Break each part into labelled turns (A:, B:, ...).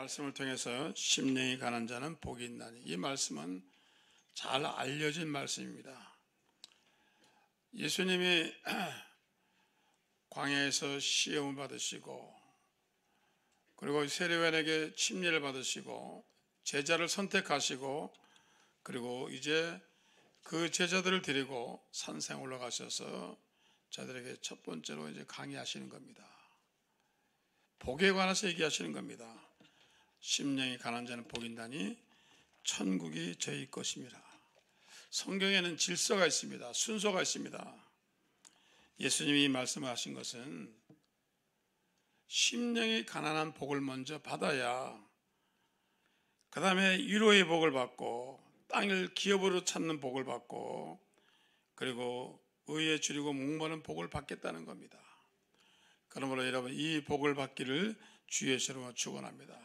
A: 말씀을 통해서 심령이 가난 자는 복이 있나니, 이 말씀은 잘 알려진 말씀입니다. 예수님이 광야에서 시험을 받으시고, 그리고 세례요한에게 침례를 받으시고 제자를 선택하시고, 그리고 이제 그 제자들을 데리고 산상에 올라가셔서 저들에게 첫 번째로 이제 강의하시는 겁니다. 복에 관해서 얘기하시는 겁니다. 심령이 가난 자는 복이 있나니 천국이 저희 것입니다. 성경에는 질서가 있습니다. 순서가 있습니다. 예수님이 말씀하신 것은 심령이 가난한 복을 먼저 받아야 그 다음에 위로의 복을 받고 땅을 기업으로 찾는 복을 받고, 그리고 의에 줄이고 목마른 복을 받겠다는 겁니다. 그러므로 여러분, 이 복을 받기를 주의 이름으로 축원합니다.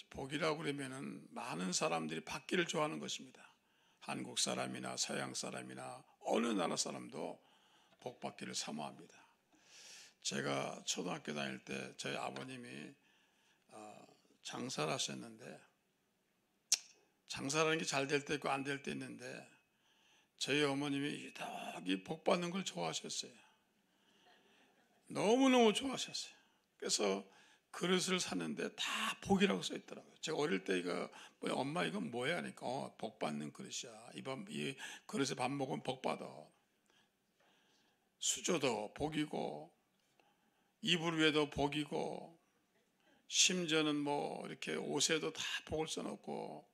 A: 복이라고 그러면은 많은 사람들이 받기를 좋아하는 것입니다. 한국 사람이나 서양 사람이나 어느 나라 사람도 복 받기를 사모합니다. 제가 초등학교 다닐 때 저희 아버님이 장사를 하셨는데, 장사라는 게 잘 될 때 있고 안 될 때 있는데, 저희 어머님이 유독 복 받는 걸 좋아하셨어요. 너무너무 좋아하셨어요. 그래서 그릇을 샀는데 다 복이라고 써 있더라고요. 제가 어릴 때 이거 엄마 이건 뭐야 하니까 복 받는 그릇이야. 이 그릇에 밥 먹으면 복 받아. 수저도 복이고, 이불 위에도 복이고, 심지어는 뭐 이렇게 옷에도 다 복을 써놓고,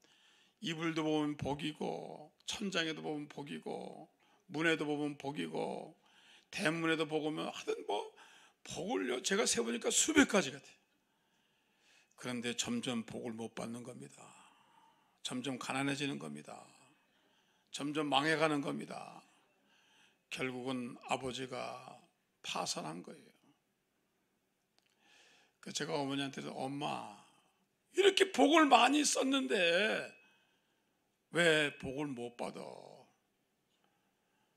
A: 이불도 보면 복이고, 천장에도 보면 복이고, 문에도 보면 복이고, 대문에도 보면 하여튼 뭐 복을요, 제가 세보니까 수백 가지 같아요. 그런데 점점 복을 못 받는 겁니다. 점점 가난해지는 겁니다. 점점 망해가는 겁니다. 결국은 아버지가 파산한 거예요. 그래서 제가 어머니한테도, 엄마 이렇게 복을 많이 썼는데 왜 복을 못 받아?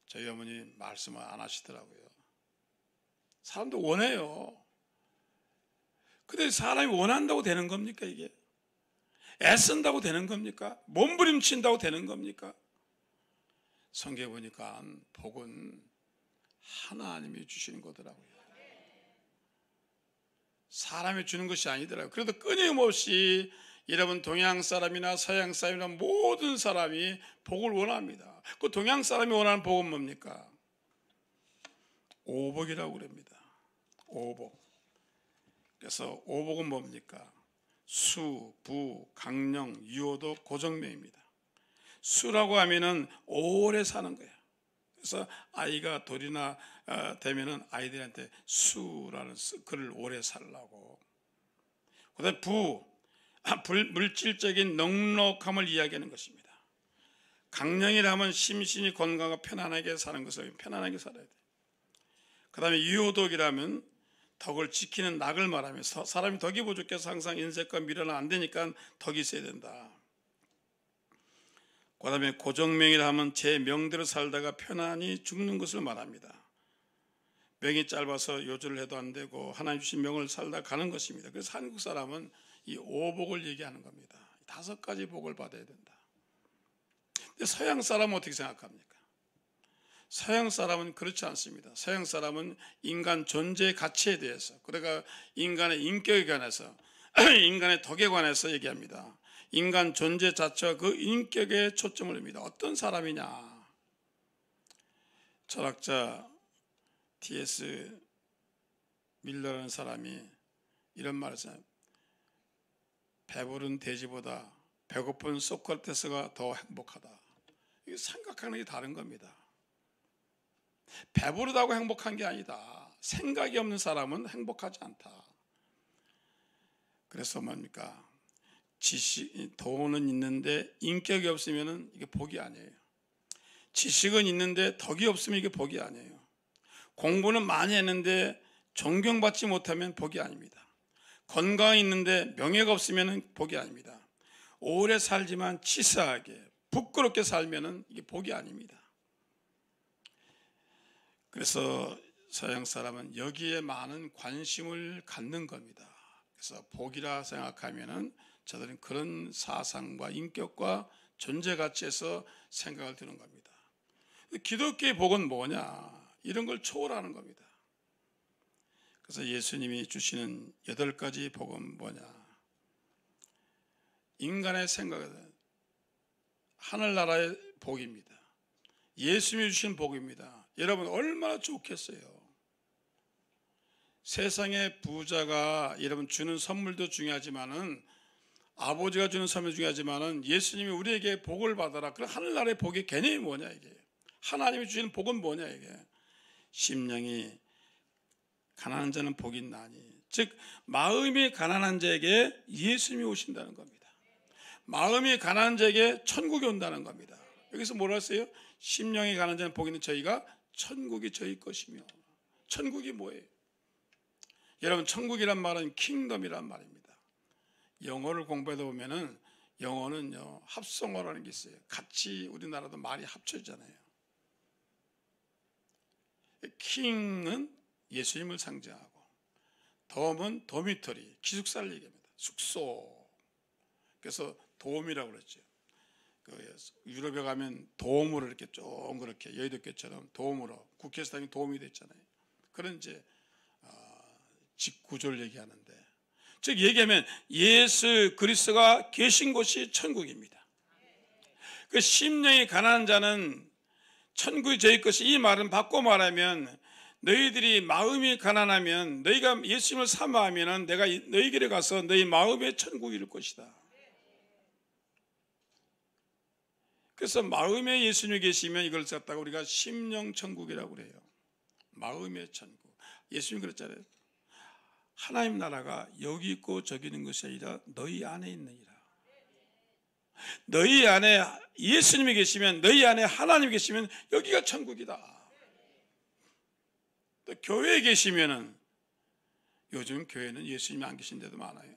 A: 저희 어머니 말씀을 안 하시더라고요. 사람도 원해요. 근데 사람이 원한다고 되는 겁니까? 이게 애쓴다고 되는 겁니까? 몸부림친다고 되는 겁니까? 성경에 보니까 복은 하나님이 주시는 거더라고요. 사람이 주는 것이 아니더라고요. 그래도 끊임없이 여러분, 동양 사람이나 서양 사람이나 모든 사람이 복을 원합니다. 그 동양 사람이 원하는 복은 뭡니까? 오복이라고 그럽니다. 오복. 그래서 오복은 뭡니까? 수, 부, 강령, 유효도, 고정명입니다. 수라고 하면은 오래 사는 거예요. 그래서 아이가 돌이나 되면은 아이들한테 수라는 글을 오래 살라고. 그다음에 부, 물질적인 넉넉함을 이야기하는 것입니다. 강령이라면 심신이 건강하고 편안하게 사는 것을 편안하게 살아야 돼요. 그 다음에 유효덕이라면 덕을 지키는 낙을 말하면서 사람이 덕이 부족해서 항상 인색과 미련은 안 되니까 덕이 있어야 된다. 그 다음에 고정명이라 하면 제 명대로 살다가 편안히 죽는 것을 말합니다. 명이 짧아서 요절을 해도 안 되고 하나님 주신 명을 살다 가는 것입니다. 그래서 한국 사람은 이 오복을 얘기하는 겁니다. 5가지 복을 받아야 된다. 근데 서양 사람은 어떻게 생각합니까? 서양 사람은 그렇지 않습니다. 서양 사람은 인간 존재의 가치에 대해서, 그러니까 인간의 인격에 관해서, 인간의 덕에 관해서 얘기합니다. 인간 존재 자체와 그 인격에 초점을 둡니다. 어떤 사람이냐? 철학자 T.S. 밀러라는 사람이 이런 말을 했어요. 배부른 돼지보다 배고픈 소크라테스가 더 행복하다. 이게 생각하는 게 다른 겁니다. 배부르다고 행복한 게 아니다. 생각이 없는 사람은 행복하지 않다. 그래서 뭡니까? 돈은 있는데 인격이 없으면 이게 복이 아니에요. 지식은 있는데 덕이 없으면 이게 복이 아니에요. 공부는 많이 했는데 존경받지 못하면 복이 아닙니다. 건강이 있는데 명예가 없으면 복이 아닙니다. 오래 살지만 치사하게 부끄럽게 살면 이게 복이 아닙니다. 그래서 서양 사람은 여기에 많은 관심을 갖는 겁니다. 그래서 복이라 생각하면은 저들은 그런 사상과 인격과 존재 가치에서 생각을 드는 겁니다. 기독교의 복은 뭐냐? 이런 걸 초월하는 겁니다. 그래서 예수님이 주시는 8가지 복은 뭐냐? 인간의 생각은 하늘나라의 복입니다. 예수님이 주신 복입니다. 여러분 얼마나 좋겠어요. 세상의 부자가 여러분 주는 선물도 중요하지만은, 아버지가 주는 선물도 중요하지만은, 예수님이 우리에게 복을 받아라. 그럼 하늘나라의 복의 개념이 뭐냐 이게? 하나님이 주시는 복은 뭐냐 이게? 심령이 가난한 자는 복이 나니, 즉 마음이 가난한 자에게 예수님이 오신다는 겁니다. 마음이 가난한 자에게 천국이 온다는 겁니다. 여기서 뭐라 했어요? 심령이 가난한 자는 복이 있는 저희가 천국이 저희 것이며. 천국이 뭐예요? 여러분 천국이란 말은 킹덤이란 말입니다. 영어를 공부하다 보면은 영어는요 합성어라는 게 있어요. 같이 우리나라도 말이 합쳐지잖아요. 킹은 예수님을 상징하고, 덤은 도미터리, 기숙사를 얘기합니다. 숙소. 그래서 돔이라고 그랬죠. 유럽에 가면 돔으로 이렇게 좀 그렇게 여의도교처럼 돔으로 국회에서 당연히 돔이 됐잖아요. 그런 이제 직구조를 얘기하는데, 즉 얘기하면 예수 그리스도가 계신 곳이 천국입니다. 그 심령이 가난한 자는 천국이 저희 것이, 이 말은 바꿔 말하면 너희들이 마음이 가난하면, 너희가 예수님을 사모하면 내가 너희 길에 가서 너희 마음의 천국이 이룰 것이다. 그래서 마음에 예수님이 계시면 이걸 갖다가 우리가 심령 천국이라고 그래요. 마음의 천국. 예수님 그랬잖아요. 하나님 나라가 여기 있고 저기 있는 것이 아니라 너희 안에 있느니라. 너희 안에 예수님이 계시면, 너희 안에 하나님이 계시면 여기가 천국이다. 또 교회에 계시면은, 요즘 교회는 예수님이 안 계신 데도 많아요.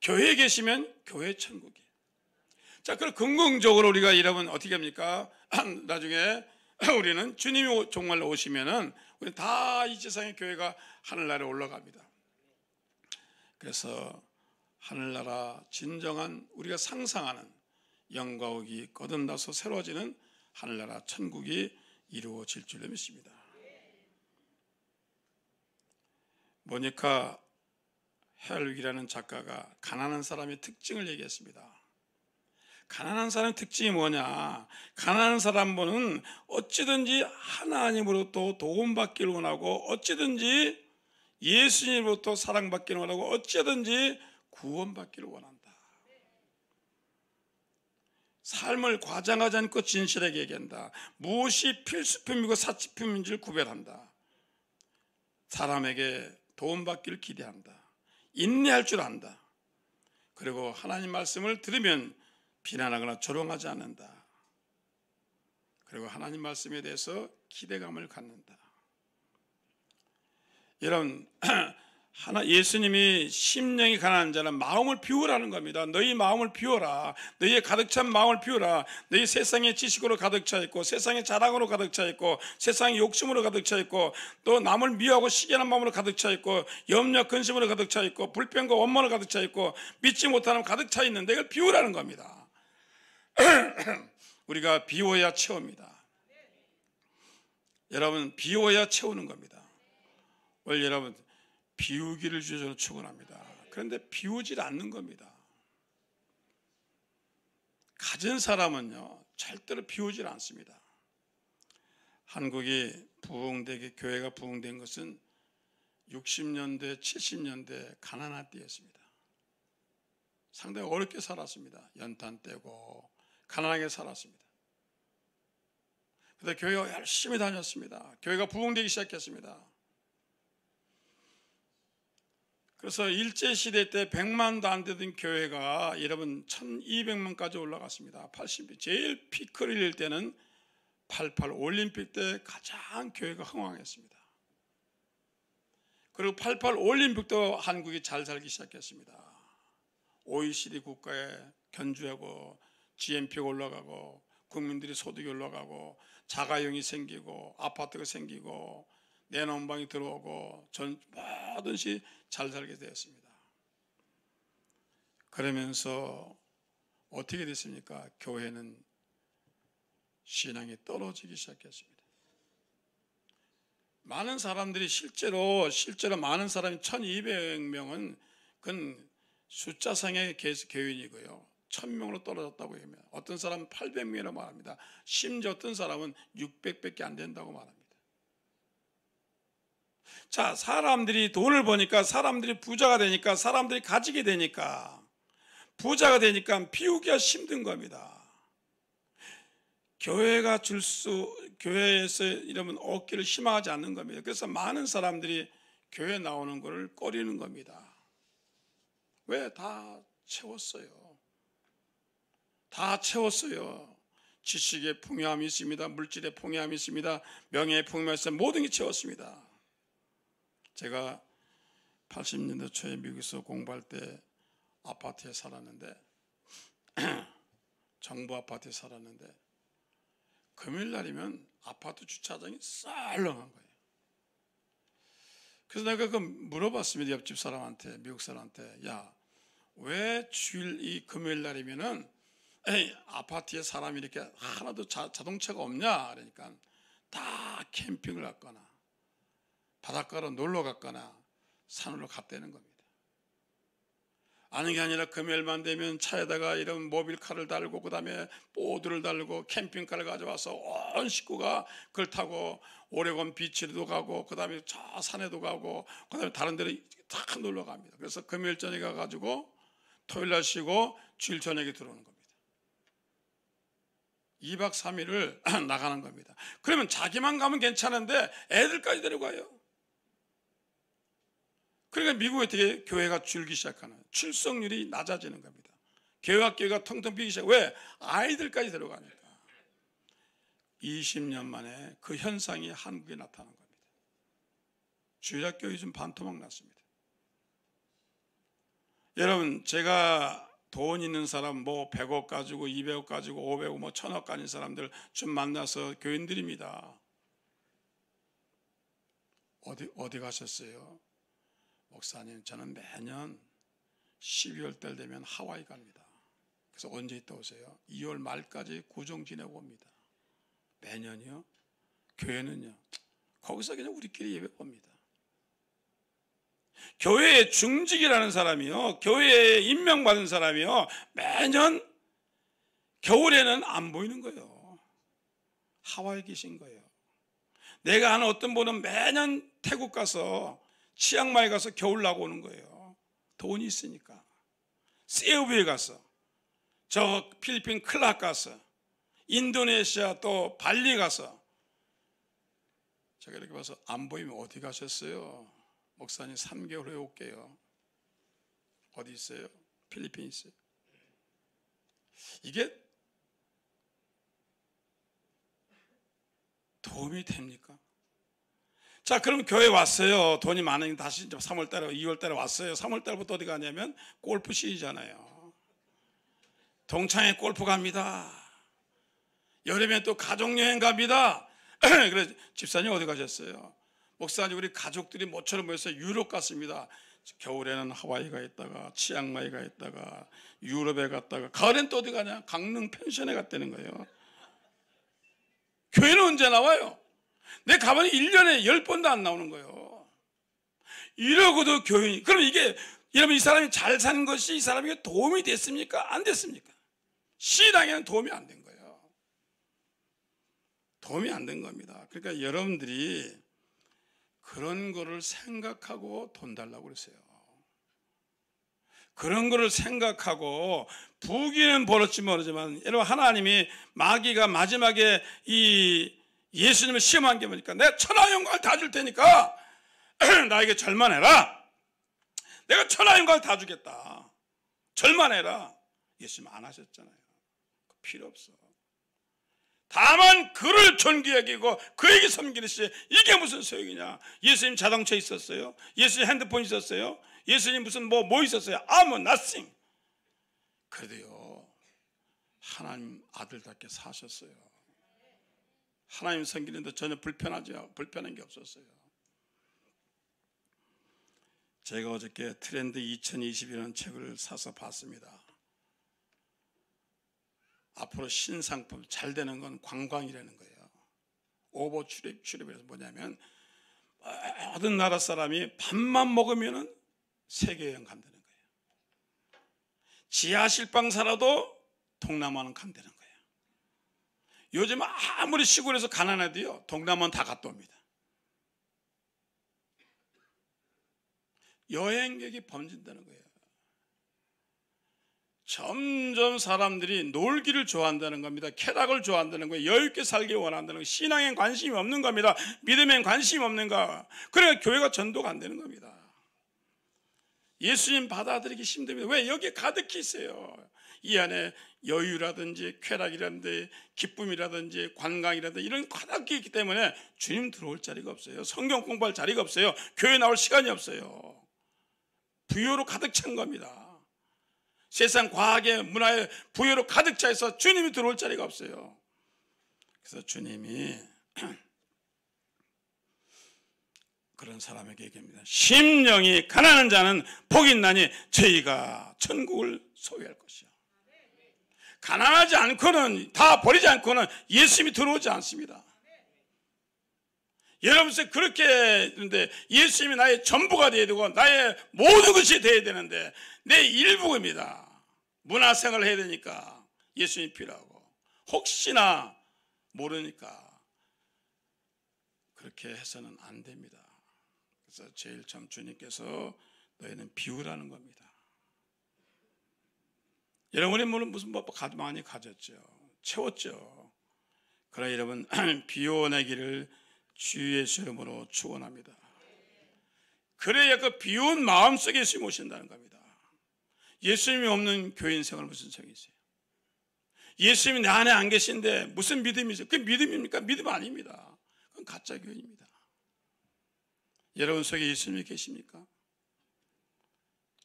A: 교회에 계시면 교회 천국이에요. 자, 그럼 긍정적으로 우리가 여러분 어떻게 합니까? 나중에 우리는 주님이 정말 오시면은 우리 다 이 세상의 교회가 하늘나라에 올라갑니다. 그래서 하늘나라 진정한 우리가 상상하는 영광이 거듭나서 새로워지는 하늘나라 천국이 이루어질 줄로 믿습니다. 모니카 헬윅이라는 작가가 가난한 사람의 특징을 얘기했습니다. 가난한 사람의 특징이 뭐냐? 가난한 사람은 어찌든지 하나님으로부터 도움받기를 원하고, 어찌든지 예수님으로부터 사랑받기를 원하고, 어찌든지 구원받기를 원한다. 삶을 과장하지 않고 진실하게 얘기한다. 무엇이 필수품이고 사치품인지를 구별한다. 사람에게 도움받기를 기대한다. 인내할 줄 안다. 그리고 하나님 말씀을 들으면 비난하거나 조롱하지 않는다. 그리고 하나님 말씀에 대해서 기대감을 갖는다. 여러분, 예수님이 심령이 가난한 자는 마음을 비우라는 겁니다. 너희 마음을 비워라. 너희의 가득 찬 마음을 비우라. 너희 세상의 지식으로 가득 차 있고, 세상의 자랑으로 가득 차 있고, 세상의 욕심으로 가득 차 있고, 또 남을 미워하고 시기하는 마음으로 가득 차 있고, 염려 근심으로 가득 차 있고, 불평과 원망으로 가득 차 있고, 믿지 못하는 가득 차 있는데 이걸 비우라는 겁니다. 우리가 비워야 채웁니다. 여러분, 비워야 채우는 겁니다. 원래 여러분, 비우기를 주셔서 저는 축원합니다. 그런데 비우질 않는 겁니다. 가진 사람은요 절대로 비우질 않습니다. 한국이 부흥되게, 교회가 부흥된 것은 60년대 70년대 가난할 때였습니다. 상당히 어렵게 살았습니다. 연탄 떼고 가난하게 살았습니다. 그런데 교회가 열심히 다녔습니다. 교회가 부흥되기 시작했습니다. 그래서 일제시대 때 100만도 안 되던 교회가 여러분 1200만까지 올라갔습니다. 80, 제일 피크를 이룰 때는 88 올림픽 때 가장 교회가 흥왕했습니다. 그리고 88 올림픽도 한국이 잘 살기 시작했습니다. OECD 국가에 견주하고 GNP가 올라가고, 국민들이 소득이 올라가고, 자가용이 생기고, 아파트가 생기고, 내놓은 방이 들어오고 전 뭐든지 잘 살게 되었습니다. 그러면서 어떻게 됐습니까? 교회는 신앙이 떨어지기 시작했습니다. 많은 사람들이 실제로 많은 사람이 1200명은 그건 숫자상의 교인이고요. 1000명으로 떨어졌다고 합니다. 어떤 사람은 800명이라고 말합니다. 심지어 어떤 사람은 600밖에 안 된다고 말합니다. 자, 사람들이 돈을 버니까, 사람들이 부자가 되니까, 사람들이 가지게 되니까, 부자가 되니까 비우기가 힘든 겁니다. 교회에서 이러면 얻기를 희망하지 않는 겁니다. 그래서 많은 사람들이 교회 나오는 것을 꺼리는 겁니다. 왜? 다 채웠어요. 다 채웠어요. 지식의 풍요함이 있습니다. 물질의 풍요함이 있습니다. 명예의 풍요함이 있습니다. 모든 게 채웠습니다. 제가 80년대 초에 미국에서 공부할 때 아파트에 살았는데 정부 아파트에 살았는데 금요일 날이면 아파트 주차장이 썰렁한 거예요. 그래서 내가 물어봤습니다. 옆집 사람한테, 미국 사람한테. 야, 왜 주일 이 금요일 날이면은 아파트에 사람이 이렇게 하나도 자동차가 없냐? 그러니까 다 캠핑을 갔거나 바닷가로 놀러 갔거나 산으로 갔다는 겁니다. 아는 게 아니라 금요일만 되면 차에다가 이런 모빌카를 달고 그 다음에 보드를 달고 캠핑카를 가져와서 온 식구가 그걸 타고 오레곤 비치도 가고 그 다음에 저 산에도 가고 그 다음에 다른 데로 다 놀러 갑니다. 그래서 금요일 저녁에 가가지고 토요일 날 쉬고 주일 저녁에 들어오는 겁니다. 2박 3일을 나가는 겁니다. 그러면 자기만 가면 괜찮은데 애들까지 데려가요. 그러니까 미국에 되게 교회가 줄기 시작하는, 출석률이 낮아지는 겁니다. 교회가 텅텅 비기 시작. 왜? 아이들까지 데려가니까. 20년 만에 그 현상이 한국에 나타난 겁니다. 주일학교 요즘 반토막 났습니다. 여러분, 제가 돈 있는 사람 뭐 100억 가지고 200억 가지고 500억 뭐 1000억 가진 사람들 좀 만나서 교인들입니다. 어디 가셨어요? 목사님, 저는 매년 12월 달 되면 하와이 갑니다. 그래서 언제 있다 오세요? 2월 말까지 구정 지내고 옵니다. 매년이요? 교회는요? 거기서 그냥 우리끼리 예배 봅니다. 교회의 중직이라는 사람이요, 교회에 임명받은 사람이요, 매년 겨울에는 안 보이는 거예요. 하와이에 계신 거예요. 내가 아는 어떤 분은 매년 태국 가서 치앙마이 가서 겨울 나고 오는 거예요. 돈이 있으니까. 세우비에 가서, 저 필리핀 클락 가서, 인도네시아 또 발리 가서. 제가 이렇게 봐서 안 보이면 어디 가셨어요? 목사님 3개월 후에 올게요. 어디 있어요? 필리핀 있어요. 이게 도움이 됩니까? 자, 그럼 교회 왔어요. 돈이 많으니 다시 3월달에 2월달에 왔어요. 3월달부터 어디 가냐면 골프 시즌이잖아요. 동창회 골프 갑니다. 여름에 또 가족여행 갑니다. 그래서 집사님 어디 가셨어요? 목사님, 우리 가족들이 모처럼 모여서 유럽 갔습니다. 겨울에는 하와이가 있다가 치앙마이가 있다가 유럽에 갔다가 가을엔 또 어디 가냐? 강릉 펜션에 갔다는 거예요. 교회는 언제 나와요? 내 가만히 1년에 10번도 안 나오는 거예요. 이러고도 교인이, 그럼 이게 여러분, 이 사람이 잘 사는 것이 이 사람에게 도움이 됐습니까? 안 됐습니까? 신앙에는 도움이 안 된 거예요. 도움이 안 된 겁니다. 그러니까 여러분들이 그런 거를 생각하고 돈 달라고 그러세요. 그런 거를 생각하고, 부귀는 벌었지 모르지만 여러분, 하나님이 마귀가 마지막에 이 예수님을 시험한 게 뭐니까, 내가 천하 영광을 다 줄 테니까 나에게 절만해라. 내가 천하 영광을 다 주겠다. 절만해라. 예수님 안 하셨잖아요. 필요 없어. 다만 그를 존귀히 여기고 그에게 섬기듯이, 이게 무슨 소용이냐? 예수님 자동차 있었어요? 예수님 핸드폰 있었어요? 예수님 무슨 뭐 있었어요? 아무 nothing. 그래도요, 하나님 아들답게 사셨어요. 하나님 섬기는데 전혀 불편한 게 없었어요. 제가 어저께 트렌드 2020이라는 책을 사서 봤습니다. 앞으로 신상품 잘 되는 건 관광이라는 거예요. 오버 출입이라서 뭐냐면 모든 나라 사람이 밥만 먹으면 세계 여행 간다는 거예요. 지하 실방 살아도 동남아는 간다는 거예요. 요즘 아무리 시골에서 가난해도요, 동남아는 다 갔다 옵니다. 여행객이 번진다는 거예요. 점점 사람들이 놀기를 좋아한다는 겁니다. 쾌락을 좋아한다는 거예요. 여유있게 살기 원한다는 거예요. 신앙엔 관심이 없는 겁니다. 믿음엔 관심이 없는가. 그러니까 교회가 전도가 안 되는 겁니다. 예수님 받아들이기 힘듭니다. 왜? 여기에 가득히 있어요. 이 안에 여유라든지 쾌락이라든지 기쁨이라든지 관광이라든지 이런 가득히 있기 때문에 주님 들어올 자리가 없어요. 성경 공부할 자리가 없어요. 교회 나올 시간이 없어요. 부요로 가득 찬 겁니다. 세상 과학의 문화의 부여로 가득 차 있어 주님이 들어올 자리가 없어요. 그래서 주님이 그런 사람에게 얘기합니다. 심령이 가난한 자는 복이 있나니 저희가 천국을 소유할 것이요. 가난하지 않고는, 다 버리지 않고는 예수님이 들어오지 않습니다. 여러분들 그렇게 했는데 예수님이 나의 전부가 되어야 되고 나의 모든 것이 되어야 되는데 내 일부입니다. 문화생활을 해야 되니까 예수님이 필요하고 혹시나 모르니까 그렇게 해서는 안 됩니다. 그래서 제일 참 주님께서 너희는 비우라는 겁니다. 여러분이 물론 무슨 뭐 많이 가졌죠. 채웠죠. 그러나 여러분 비워내기를 주 예수 이름으로 축원합니다. 그래야 그 비운 마음속에 예수님이 오신다는 겁니다. 예수님이 없는 교회 인생을 무슨 소용이 있어요? 예수님이 내 안에 안 계신데 무슨 믿음이죠? 그게 믿음입니까? 믿음 아닙니다. 그건 가짜 교회입니다. 여러분 속에 예수님이 계십니까?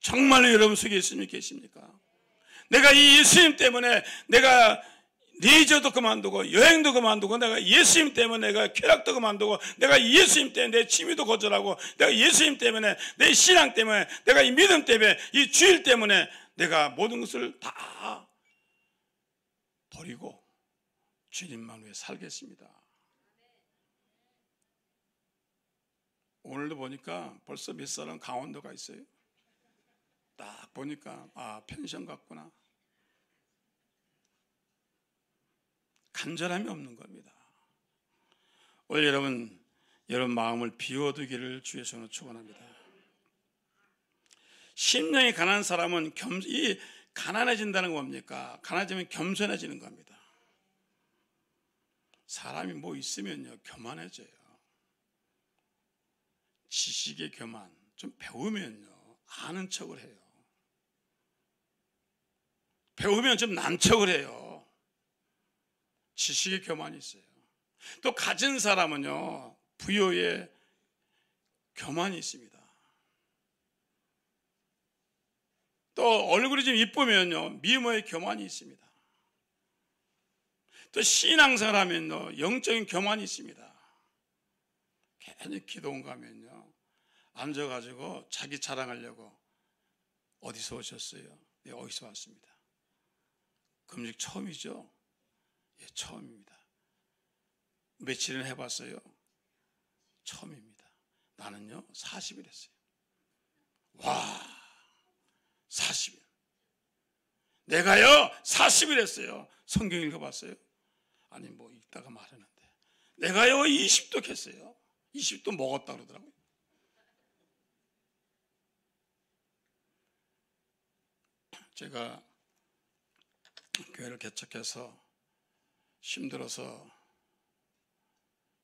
A: 정말로 여러분 속에 예수님이 계십니까? 내가 이 예수님 때문에 내가 레이저도 그만두고 여행도 그만두고 내가 예수님 때문에 내가 쾌락도 그만두고 내가 예수님 때문에 내 취미도 거절하고 내가 예수님 때문에 내 신앙 때문에 내가 이 믿음 때문에 이 주일 때문에 내가 모든 것을 다 버리고 주님만 위해 살겠습니다. 오늘도 보니까 벌써 몇 사람 강원도가 있어요. 딱 보니까 펜션 같구나. 간절함이 없는 겁니다. 오늘 여러분 마음을 비워두기를 주의 손으로 축원합니다. 심령이 가난한 사람은 이 가난해진다는 건 뭡니까? 가난해지면 겸손해지는 겁니다. 사람이 뭐 있으면요 교만해져요. 지식의 교만, 좀 배우면요 아는 척을 해요. 배우면 좀 난 척을 해요. 지식의 교만이 있어요. 또 가진 사람은요 부여의 교만이 있습니다. 또 얼굴이 좀 이쁘면요 미모의 교만이 있습니다. 또 신앙생활 하면요 영적인 교만이 있습니다. 괜히 기도원 가면요 앉아가지고 자기 자랑하려고 어디서 오셨어요? 네, 어디서 왔습니다. 금식 처음이죠? 예, 처음입니다. 며칠은 해봤어요? 처음입니다. 나는요 40일 했어요. 와 40일 내가요 40일 했어요. 성경 읽어봤어요? 아니 뭐 읽다가 말하는데 내가요 20도 했어요. 20도 먹었다 그러더라고요. 제가 교회를 개척해서 힘들어서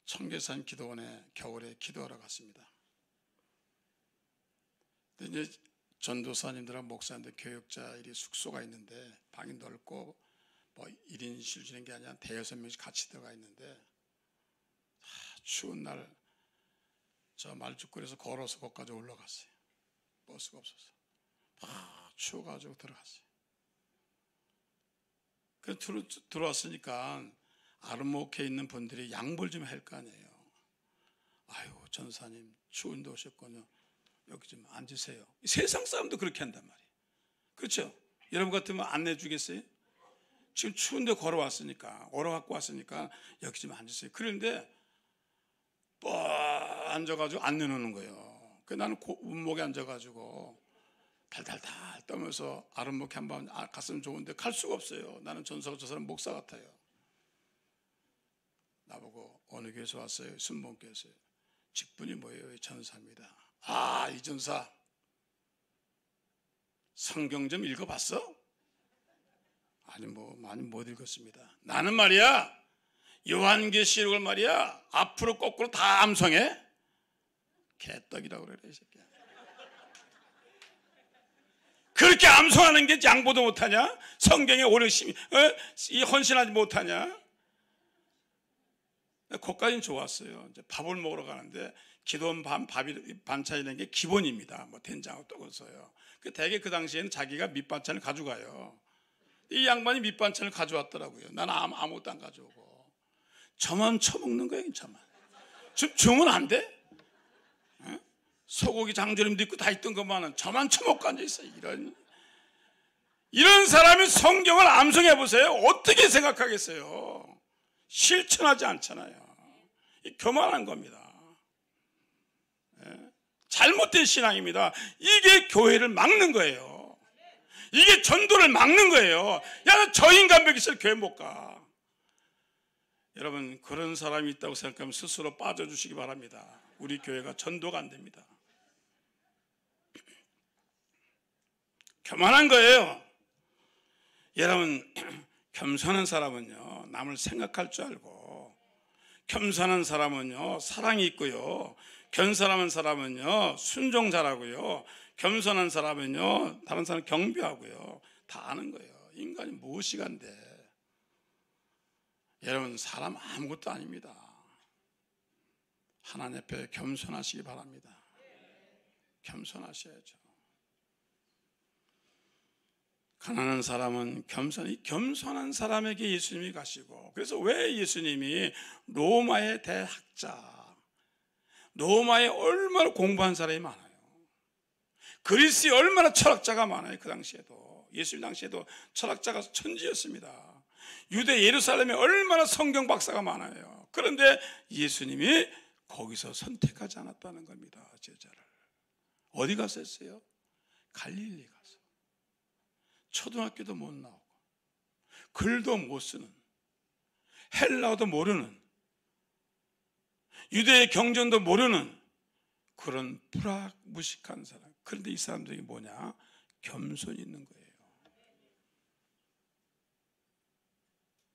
A: 청계산 기도원에 겨울에 기도하러 갔습니다. 근데 이제 전도사님들하고 목사님들 교육자들이 숙소가 있는데 방이 넓고 뭐 1인실 주는 게 아니라 대여섯 명씩 같이 들어가 있는데 추운 날 저 말죽거리에서 걸어서 거기까지 올라갔어요. 버스가 없어서 추워가지고 들어갔어요. 그래서 들어왔으니까 아르모케에 있는 분들이 양보를 좀 할 거 아니에요. 아유 전사님 추운데 오셨군요. 여기 좀 앉으세요. 세상 사람도 그렇게 한단 말이에요. 그렇죠? 여러분 같으면 안 내주겠어요? 지금 추운데 걸어갖고 왔으니까 여기 좀 앉으세요. 그런데 뻐 앉아가지고 안 내놓는 거예요. 나는 운목에 앉아가지고 달달달 떠면서 아랫목에 한번 갔으면 좋은데 갈 수가 없어요. 나는 전사가 저 사람 목사 같아요. 나보고 어느 교회에서 왔어요? 순봉교회에서요. 직분이 뭐예요? 전사입니다. 아, 이 전사 성경 좀 읽어봤어? 아니 많이 못 읽었습니다. 나는 말이야 요한계시록을 말이야 앞으로 거꾸로 다 암송해. 개떡이라고 그래 이 새끼야. 그렇게 암송하는 게 양보도 못하냐? 성경에 오래 헌신하지 못하냐? 거기까지는 좋았어요. 이제 밥을 먹으러 가는데 기도원 반찬이라는 게 기본입니다. 뭐 된장하고 떡을써요. 대개 그 당시에는 자기가 밑반찬을 가져가요. 이 양반이 밑반찬을 가져왔더라고요. 나는 아무것도 안 가져오고 저만 처먹는 거예요. 저만. 주면 안 돼? 소고기 장조림도 있고 다 있던 것만은 저만 처먹고 앉아있어요. 이런 사람이 성경을 암송해 보세요. 어떻게 생각하겠어요? 실천하지 않잖아요. 교만한 겁니다. 잘못된 신앙입니다. 이게 교회를 막는 거예요. 이게 전도를 막는 거예요. 야, 저 인간 벽에서 교회 못 가. 여러분, 그런 사람이 있다고 생각하면 스스로 빠져주시기 바랍니다. 우리 교회가 전도가 안 됩니다. 교만한 거예요. 여러분, 겸손한 사람은요, 남을 생각할 줄 알고, 겸손한 사람은요, 사랑이 있고요, 겸손한 사람은요, 순종 잘하고요, 겸손한 사람은요, 다른 사람 경배하고요, 다 아는 거예요. 인간이 무엇이 간데. 여러분, 사람 아무것도 아닙니다. 하나님 앞에 겸손하시기 바랍니다. 겸손하셔야죠. 가난한 사람은 겸손한 사람에게 예수님이 가시고, 그래서 왜 예수님이 로마의 대학자, 로마에 얼마나 공부한 사람이 많아요. 그리스에 얼마나 철학자가 많아요. 그 당시에도, 예수님 당시에도 철학자가 천지였습니다. 유대 예루살렘에 얼마나 성경 박사가 많아요. 그런데 예수님이 거기서 선택하지 않았다는 겁니다. 제자를 어디 가서 했어요? 갈릴리 가서. 초등학교도 못 나오고 글도 못 쓰는, 헬라어도 모르는, 유대의 경전도 모르는 그런 불학무식한 사람. 그런데 이 사람들이 뭐냐? 겸손이 있는 거예요.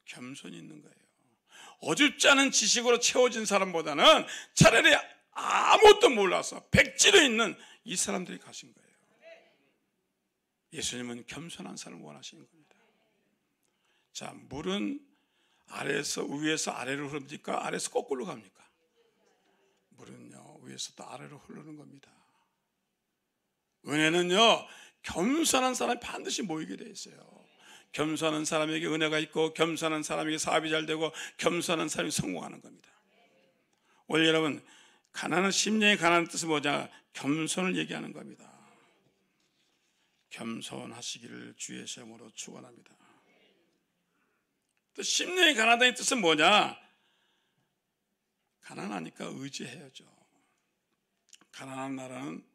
A: 겸손이 있는 거예요. 어줍지 않은 지식으로 채워진 사람보다는 차라리 아무것도 몰라서 백지로 있는 이 사람들이 가신 거예요. 예수님은 겸손한 사람을 원하시는 겁니다. 자, 물은 위에서 아래로 흐릅니까? 아래에서 거꾸로 갑니까? 물은요, 위에서 또 아래로 흐르는 겁니다. 은혜는요, 겸손한 사람이 반드시 모이게 돼 있어요. 겸손한 사람에게 은혜가 있고, 겸손한 사람에게 사업이 잘 되고, 겸손한 사람이 성공하는 겁니다. 오늘 여러분, 심령의 가난한 뜻은 뭐냐? 겸손을 얘기하는 겁니다. 겸손하시기를 주의 시험으로 축원합니다. 또 심령이 가난하다는 뜻은 뭐냐? 가난하니까 의지해야죠. 가난한 나라는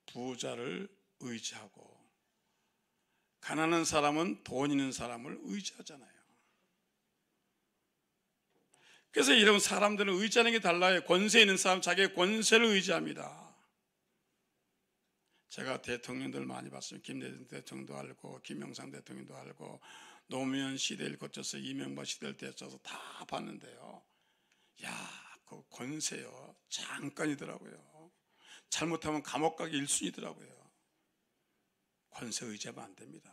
A: 부자를 의지하고, 가난한 사람은 돈 있는 사람을 의지하잖아요. 그래서 이런 사람들은 의지하는 게 달라요. 권세 있는 사람 자기의 권세를 의지합니다. 제가 대통령들 많이 봤어요. 김대중 대통령도 알고, 김영삼 대통령도 알고, 노무현 시대를 거쳐서 이명박 시대를 거쳐서 다 봤는데요. 야, 그 권세요, 잠깐이더라고요. 잘못하면 감옥 가기 1순위더라고요. 권세 의지하면 안 됩니다.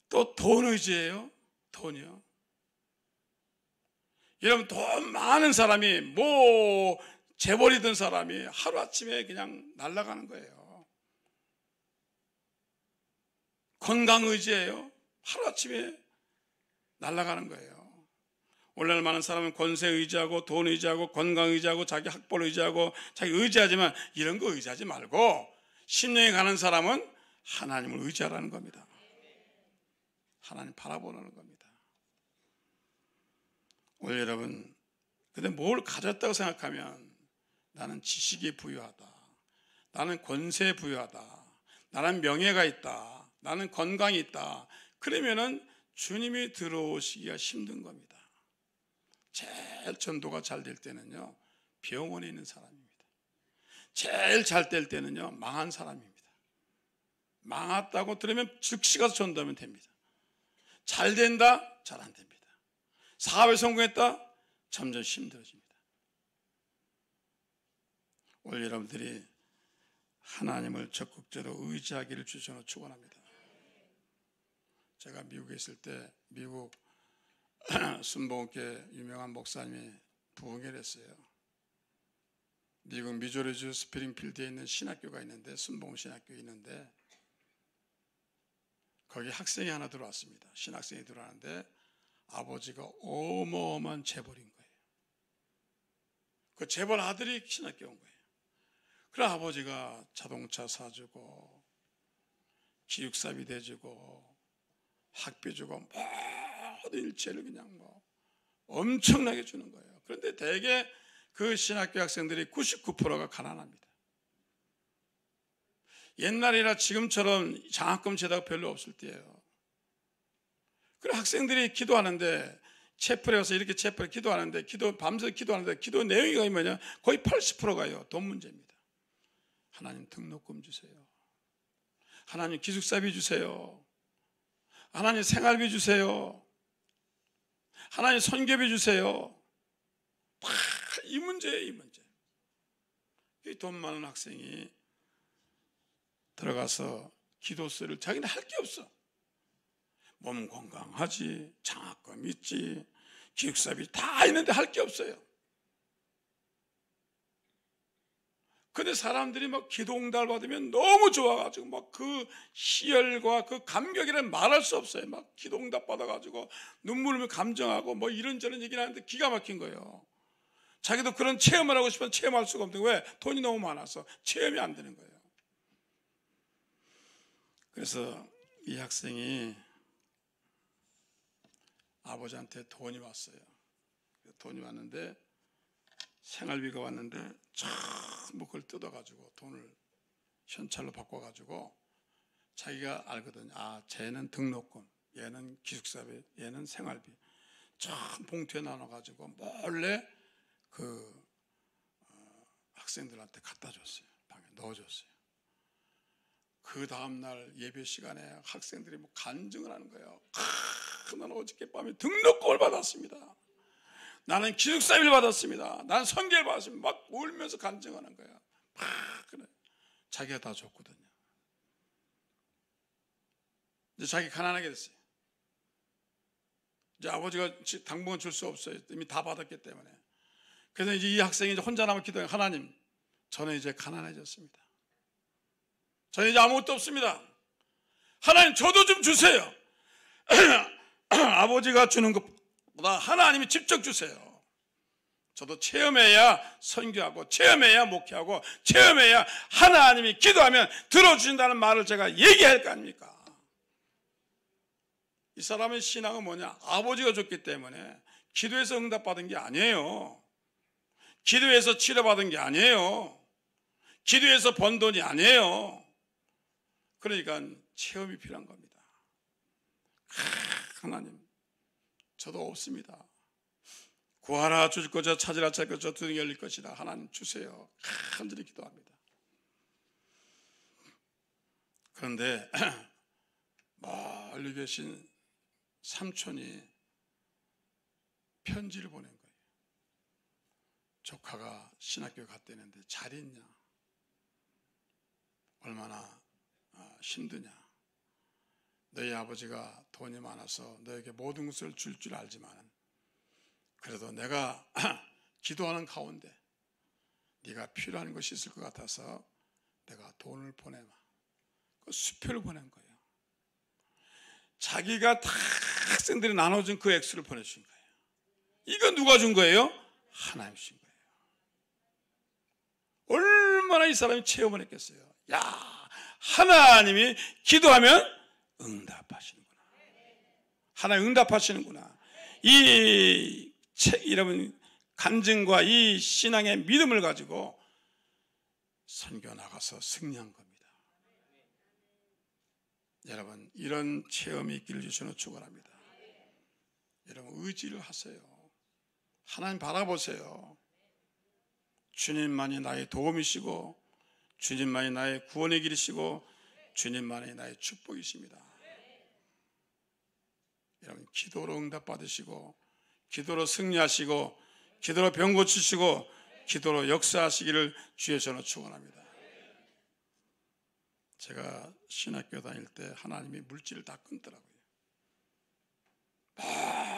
A: 또 돈 의지해요. 돈이요. 여러분, 돈 많은 사람이 재벌이든 사람이 하루아침에 그냥 날아가는 거예요. 건강 의지예요. 하루아침에 날아가는 거예요. 오늘날 많은 사람은 권세 의지하고 돈 의지하고 건강 의지하고 자기 학벌 의지하고 자기 의지하지만 이런 거 의지하지 말고 심령이 가는 사람은 하나님을 의지하라는 겁니다. 하나님 바라보는 겁니다. 오늘 여러분, 근데 뭘 가졌다고 생각하면 나는 지식이 부유하다, 나는 권세에 부유하다, 나는 명예가 있다, 나는 건강이 있다, 그러면은 주님이 들어오시기가 힘든 겁니다. 제일 전도가 잘 될 때는요, 병원에 있는 사람입니다. 제일 잘 될 때는요, 망한 사람입니다. 망했다고 들으면 즉시 가서 전도하면 됩니다. 잘 된다? 잘 안 됩니다. 사업에 성공했다? 점점 힘들어집니다. 오늘 여러분들이 하나님을 적극적으로 의지하기를 주셔서 축원합니다. 제가 미국에 있을 때 미국 순복음교회 유명한 목사님이 부흥회를 했어요. 미국 미조리주 스프링필드에 있는 신학교가 있는데, 순복음 신학교가 있는데 거기 학생이 하나 들어왔습니다. 신학생이 들어왔는데 아버지가 어마어마한 재벌인 거예요. 그 재벌 아들이 신학교 온 거예요. 그래 아버지가 자동차 사주고 기숙사비 대주고 학비 주고 모든 일체를 그냥 뭐 엄청나게 주는 거예요. 그런데 대개 그 신학교 학생들이 99%가 가난합니다. 옛날이나 지금처럼 장학금 제도가 별로 없을 때예요. 그래 학생들이 기도하는데 채플에 가서 이렇게 채플에 기도하는데 밤새 기도하는데 기도 내용이 뭐냐? 거의 80%가요. 돈 문제입니다. 하나님 등록금 주세요. 하나님 기숙사비 주세요. 하나님 생활비 주세요. 하나님 선교비 주세요. 다 이 문제예요, 이 문제. 이 돈 많은 학생이 들어가서 기도서를 자기는 할 게 없어. 몸 건강하지, 장학금 있지, 기숙사비 다 있는데 할 게 없어요. 근데 사람들이 막 기도응답을 받으면 너무 좋아가지고 막 그 희열과 그 감격이라는 말할 수 없어요. 막 기도응답 받아가지고 눈물을 감정하고 뭐 이런저런 얘기를 하는데 기가 막힌 거예요. 자기도 그런 체험을 하고 싶으면 체험할 수가 없는데 왜? 돈이 너무 많아서 체험이 안 되는 거예요. 그래서 이 학생이 아버지한테 돈이 왔어요. 돈이 왔는데 생활비가 왔는데 전부 그걸 뜯어가지고 돈을 현찰로 바꿔가지고 자기가 알거든요. 아, 쟤는 등록금, 얘는 기숙사비, 얘는 생활비 전 봉투에 나눠가지고 몰래 그 학생들한테 갖다 줬어요. 방에 넣어줬어요. 그 다음날 예배 시간에 학생들이 뭐 간증을 하는 거예요. 나는 어저께밤에 등록금을 받았습니다. 나는 기숙사비를 받았습니다. 나는 선교를 받았습니다. 막 울면서 간증하는 거예요. 그래. 자기가 다 줬거든요. 이제 자기 가난하게 됐어요. 이제 아버지가 당분간 줄 수 없어요. 이미 다 받았기 때문에. 그래서 이제 이 학생이 이제 혼자 남아 기도해요. 하나님, 저는 이제 가난해졌습니다. 저는 이제 아무것도 없습니다. 하나님, 저도 좀 주세요. 아버지가 주는 것보다 하나님이 직접 주세요. 저도 체험해야 선교하고 체험해야 목회하고 체험해야 하나님이 기도하면 들어주신다는 말을 제가 얘기할 거 아닙니까? 이 사람의 신앙은 뭐냐? 아버지가 줬기 때문에 기도해서 응답받은 게 아니에요. 기도해서 치료받은 게 아니에요. 기도해서 번 돈이 아니에요. 그러니까 체험이 필요한 겁니다. 하나님, 저도 없습니다. 구하라 주실 것이다, 찾으라 찾을 것이다, 두드려 열릴 것이다. 하나님 주세요. 간절히 기도합니다. 그런데 멀리 계신 삼촌이 편지를 보낸 거예요. 조카가 신학교에 갔다는데 잘 있냐? 얼마나 힘드냐? 너희 아버지가 돈이 많아서 너에게 모든 것을 줄 줄 알지만 그래도 내가 기도하는 가운데 네가 필요한 것이 있을 것 같아서 내가 돈을 보내마. 그 수표를 보낸 거예요. 자기가 다 학생들이 나눠준 그 액수를 보내준 거예요. 이거 누가 준 거예요? 하나님 주신 거예요. 얼마나 이 사람이 체험을 했겠어요. 야, 하나님이 기도하면 응답하시는구나. 하나님 응답하시는구나. 여러분 간증과 이 신앙의 믿음을 가지고 선교 나가서 승리한 겁니다. 여러분 이런 체험이 있기를 주시는 축원합니다. 여러분 의지를 하세요. 하나님 바라보세요. 주님만이 나의 도움이시고 주님만이 나의 구원의 길이시고 주님만이 나의 축복이십니다. 여러분 기도로 응답받으시고 기도로 승리하시고 기도로 병 고치시고 기도로 역사하시기를 주의 전으로 축원합니다. 제가 신학교 다닐 때 하나님이 물질을 다 끊더라고요.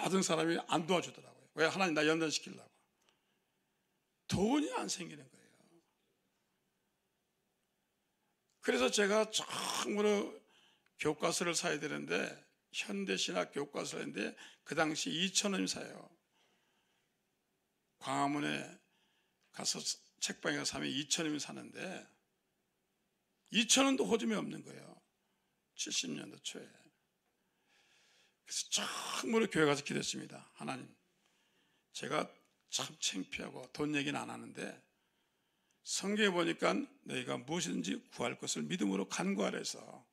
A: 모든 사람이 안 도와주더라고요. 왜? 하나님 나 연단시키려고. 돈이 안 생기는 거예요. 그래서 제가 처음으로 교과서를 사야 되는데 현대신학 교과서를 했는데 그 당시 2,000원이 사요. 광화문에 가서 책방에 가서 사면 2,000원이면 사는데 2,000원도 호점이 없는 거예요. 70년도 초에. 그래서 처음으로 교회 가서 기도했습니다. 하나님, 제가 참 창피하고 돈 얘기는 안 하는데 성경에 보니까 너희가 무엇이든지 구할 것을 믿음으로 간구하라 해서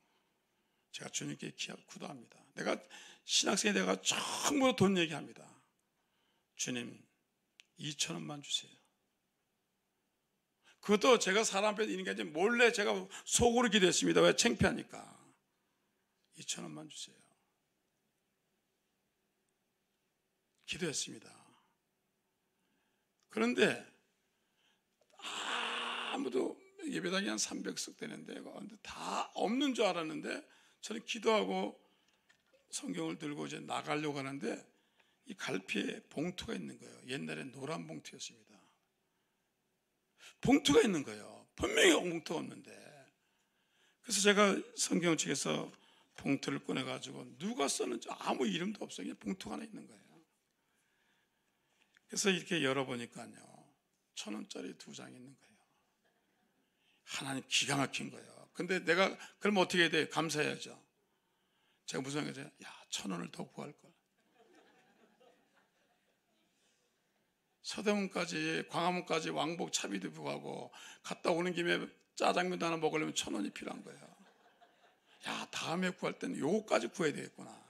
A: 제가 주님께 기도합니다. 내가 신학생에 내가 처음으로 돈 얘기합니다. 주님 2,000원만 주세요. 그것도 제가 사람 앞에 있는 게 아니라 몰래 제가 속으로 기도했습니다. 왜? 창피하니까. 2,000원만 주세요. 기도했습니다. 그런데 아무도 예배당이 한 300석 되는데 다 없는 줄 알았는데 저는 기도하고 성경을 들고 이제 나가려고 하는데 이 갈피에 봉투가 있는 거예요. 옛날에 노란 봉투였습니다. 봉투가 있는 거예요. 분명히 봉투가 없는데. 그래서 제가 성경책에서 봉투를 꺼내가지고 누가 썼는지 아무 이름도 없어요. 그냥 봉투가 하나 있는 거예요. 그래서 이렇게 열어보니까요 1,000원짜리 2장이 있는 거예요. 하나님 기가 막힌 거예요. 근데 내가 그럼 어떻게 해야 돼요? 감사해야죠. 제가 무슨 생각이죠? 야, 1,000원을 더 구할걸. 서대문까지 광화문까지 왕복 차비도 부하고 갔다 오는 김에 짜장면도 하나 먹으려면 1,000원이 필요한 거예요. 야, 다음에 구할 때는 요거까지 구해야 되겠구나.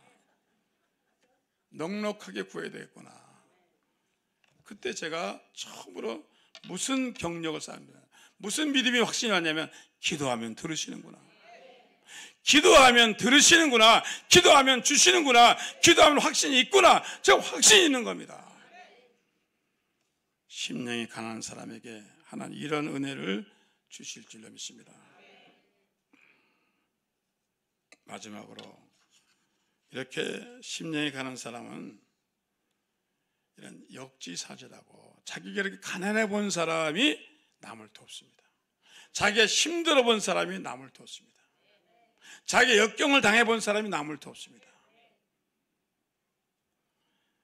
A: 넉넉하게 구해야 되겠구나. 그때 제가 처음으로 무슨 경력을 쌓았냐, 무슨 믿음이 확신이 왔냐면 기도하면 들으시는구나. 기도하면 들으시는구나. 기도하면 주시는구나. 기도하면 확신이 있구나. 제가 확신이 있는 겁니다. 심령이 가난한 사람에게 하나님 이런 은혜를 주실 줄로 믿습니다. 마지막으로 이렇게 심령이 가난한 사람은 이런 역지사지라고 자기가 이렇게 가난해 본 사람이 남을 돕습니다. 자기가 힘들어 본 사람이 남을 돕습니다. 자기가 역경을 당해 본 사람이 남을 돕습니다.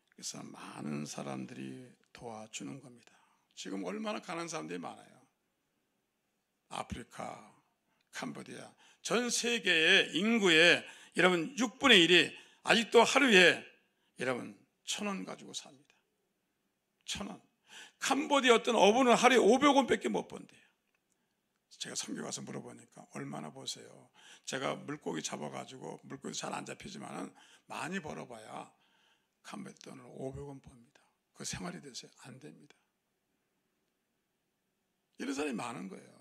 A: 그래서 많은 사람들이 도와주는 겁니다. 지금 얼마나 가난한 사람들이 많아요. 아프리카, 캄보디아, 전 세계의 인구의 여러분 6분의 1이 아직도 하루에 여러분 1,000원 가지고 삽니다. 1,000원. 캄보디아 어떤 어부는 하루에 500원밖에 못 번대요. 제가 선교 가서 물어보니까 얼마나 보세요. 제가 물고기 잡아가지고 물고기 잘 안 잡히지만 많이 벌어봐야 캄보디아 돈으로 500원 법니다. 그 생활이 되세요? 안 됩니다. 이런 사람이 많은 거예요.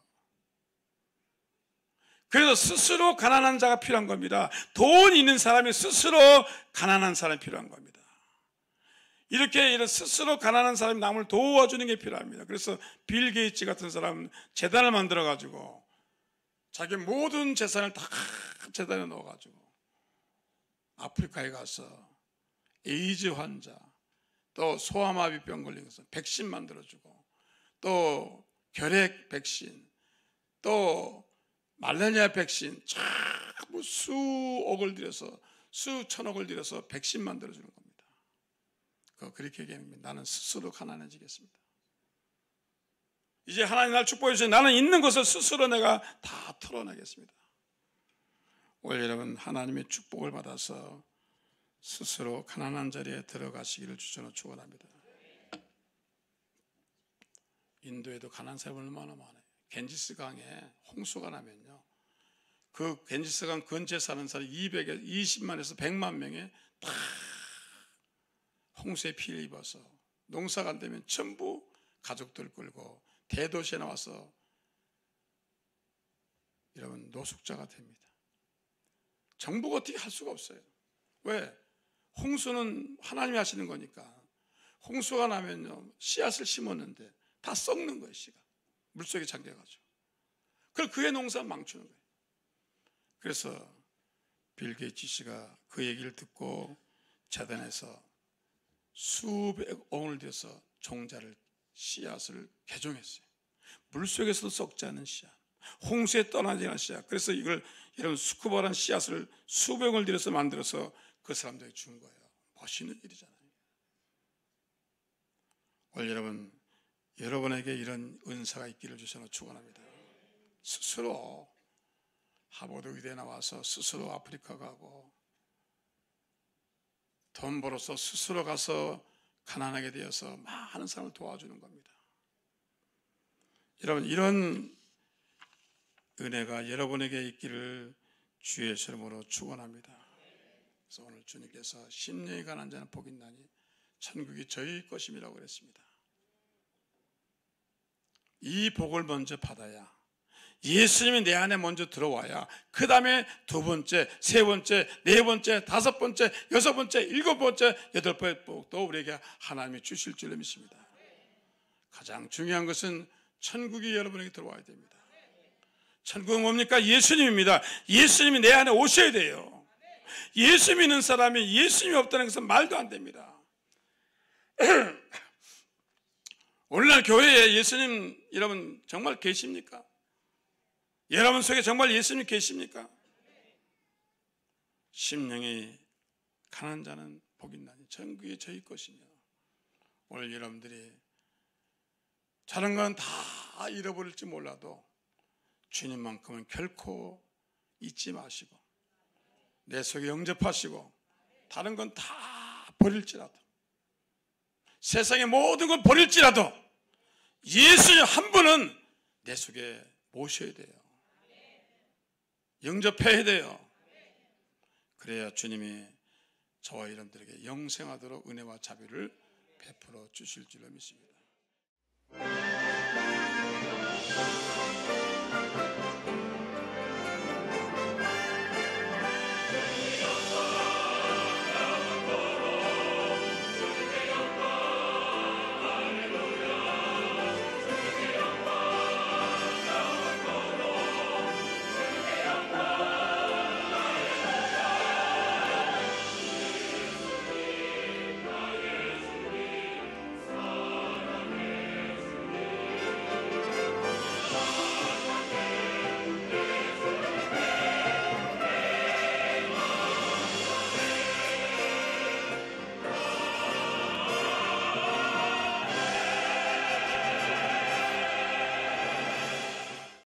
A: 그래서 스스로 가난한 자가 필요한 겁니다. 돈 있는 사람이 스스로 가난한 사람이 필요한 겁니다. 이렇게 이런 스스로 가난한 사람이 남을 도와주는 게 필요합니다. 그래서 빌 게이츠 같은 사람은 재단을 만들어 가지고 자기 모든 재산을 다 재단에 넣어 가지고 아프리카에 가서 에이즈 환자, 또 소아마비병 걸린 것을 백신 만들어주고, 또 결핵 백신, 또 말라리아 백신, 참 수억을 들여서 수천억을 들여서 백신 만들어주는 겁니다. 그렇게 얘기합니다. 나는 스스로 가난해지겠습니다. 이제 하나님 날 축복해 주세요. 나는 있는 것을 스스로 내가 다 털어내겠습니다. 오늘 여러분 하나님의 축복을 받아서 스스로 가난한 자리에 들어가시기를 주저는 축원합니다. 인도에도 가난한 사람이 얼마나 많아요. 겐지스 강에 홍수가 나면요, 그 겐지스 강 근처에 사는 사람 20만에서 100만 명이 다 홍수에 피해를 입어서 농사가 안 되면 전부 가족들 끌고 대도시에 나와서 여러분 노숙자가 됩니다. 정부가 어떻게 할 수가 없어요. 왜? 홍수는 하나님이 하시는 거니까. 홍수가 나면요, 씨앗을 심었는데 다 썩는 거예요. 씨가 물속에 잠겨가지고. 그걸 그의 농사 망치는 거예요. 그래서 빌 게이츠 씨가 그 얘기를 듣고 재단에서 수백 억을 들여서 종자를 씨앗을 개종했어요. 물속에서도 썩지 않은 씨앗, 홍수에 떠나지 않은 씨앗. 그래서 이걸 이런 스쿠버라는 씨앗을 수백을 들여서 만들어서 그 사람들에게 준 거예요. 멋있는 일이잖아요. 오늘 여러분에게 이런 은사가 있기를 주셔서 축원합니다. 스스로 하버드 의대에 나와서 스스로 아프리카 가고 돈 벌어서 스스로 가서 가난하게 되어서 많은 사람을 도와주는 겁니다. 여러분, 이런 은혜가 여러분에게 있기를 주의 이름으로 축원합니다. 그래서 오늘 주님께서 심령이 가난한 자는 복이 있나니 천국이 저희 것임이라고 그랬습니다. 이 복을 먼저 받아야, 예수님이 내 안에 먼저 들어와야 그 다음에 두 번째, 세 번째, 네 번째, 다섯 번째, 여섯 번째, 일곱 번째, 여덟 번째 복도 우리에게 하나님이 주실 줄로 믿습니다. 가장 중요한 것은 천국이 여러분에게 들어와야 됩니다. 천국은 뭡니까? 예수님입니다. 예수님이 내 안에 오셔야 돼요. 예수 믿는 사람이 예수님이 없다는 것은 말도 안 됩니다. 오늘날 교회에 예수님 여러분 정말 계십니까? 여러분 속에 정말 예수님 계십니까? 심령이 가난한 자는 복이 있나니 천국이 저희 것이며. 오늘 여러분들이 다른 건 다 잃어버릴지 몰라도 주님만큼은 결코 잊지 마시고 내 속에 영접하시고, 다른 건 다 버릴지라도, 세상의 모든 걸 버릴지라도 예수님 한 분은 내 속에 모셔야 돼요. 영접해야 돼요. 그래야 주님이 저와 여러분들에게 영생하도록 은혜와 자비를 베풀어 주실 줄로 믿습니다.